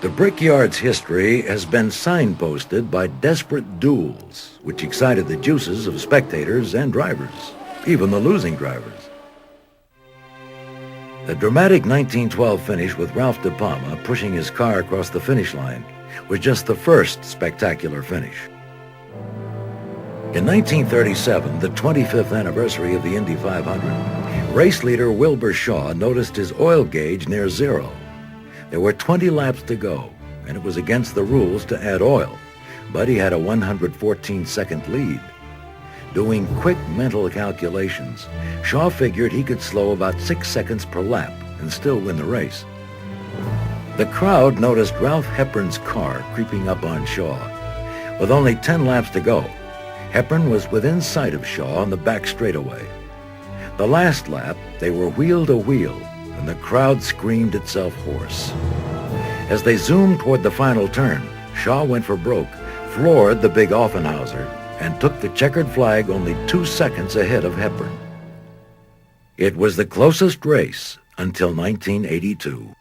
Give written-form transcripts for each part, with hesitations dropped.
The Brickyard's history has been signposted by desperate duels, which excited the juices of spectators and drivers, even the losing drivers. The dramatic 1912 finish with Ralph De Palma pushing his car across the finish line was just the first spectacular finish. In 1937, the 25th anniversary of the Indy 500, race leader Wilbur Shaw noticed his oil gauge near zero. There were 20 laps to go, and it was against the rules to add oil, but he had a 114-second lead. Doing quick mental calculations, Shaw figured he could slow about 6 seconds per lap and still win the race. The crowd noticed Ralph Hepburn's car creeping up on Shaw. With only 10 laps to go, Hepburn was within sight of Shaw on the back straightaway. The last lap, they were wheel to wheel, and the crowd screamed itself hoarse. As they zoomed toward the final turn, Shaw went for broke, floored the big Offenhauser, and took the checkered flag only 2 seconds ahead of Hepburn. It was the closest race until 1982.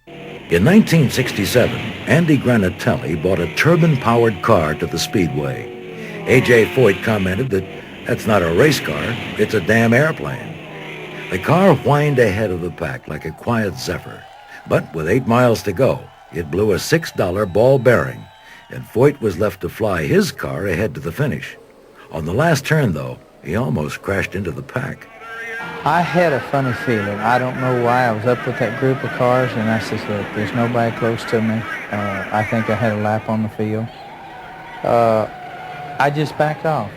In 1967, Andy Granatelli bought a turbine-powered car to the Speedway. A.J. Foyt commented that that's not a race car, it's a damn airplane. The car whined ahead of the pack like a quiet zephyr, but with 8 miles to go, it blew a $6 ball bearing, and Foyt was left to fly his car ahead to the finish. On the last turn, though, he almost crashed into the pack. I had a funny feeling. I don't know why. I was up with that group of cars, and I said, look, there's nobody close to me. I think I had a lap on the field. I just backed off.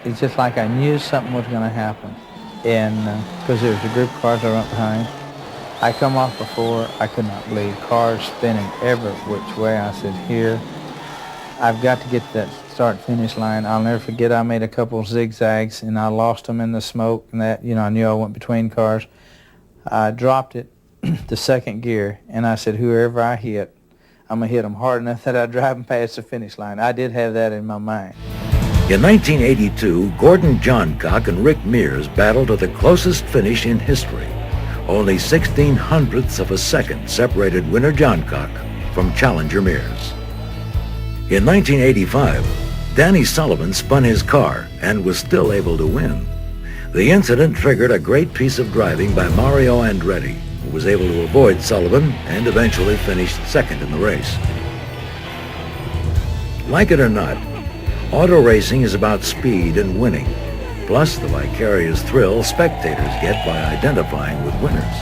It's just like I knew something was going to happen. And because there was a group of cars I went behind. I come off before, I could not believe cars spinning every which way. I said, here, I've got to get that start-finish line. I'll never forget I made a couple of zigzags, and I lost them in the smoke, and that, I knew I went between cars. I dropped it to second gear, and I said, whoever I hit, I'm going to hit them hard enough that I drive them past the finish line. I did have that in my mind. In 1982, Gordon Johncock and Rick Mears battled to the closest finish in history. Only 16/100ths of a second separated winner Johncock from challenger Mears. In 1985, Danny Sullivan spun his car and was still able to win. The incident triggered a great piece of driving by Mario Andretti, who was able to avoid Sullivan and eventually finished second in the race. Like it or not, auto racing is about speed and winning, plus the vicarious thrill spectators get by identifying with winners.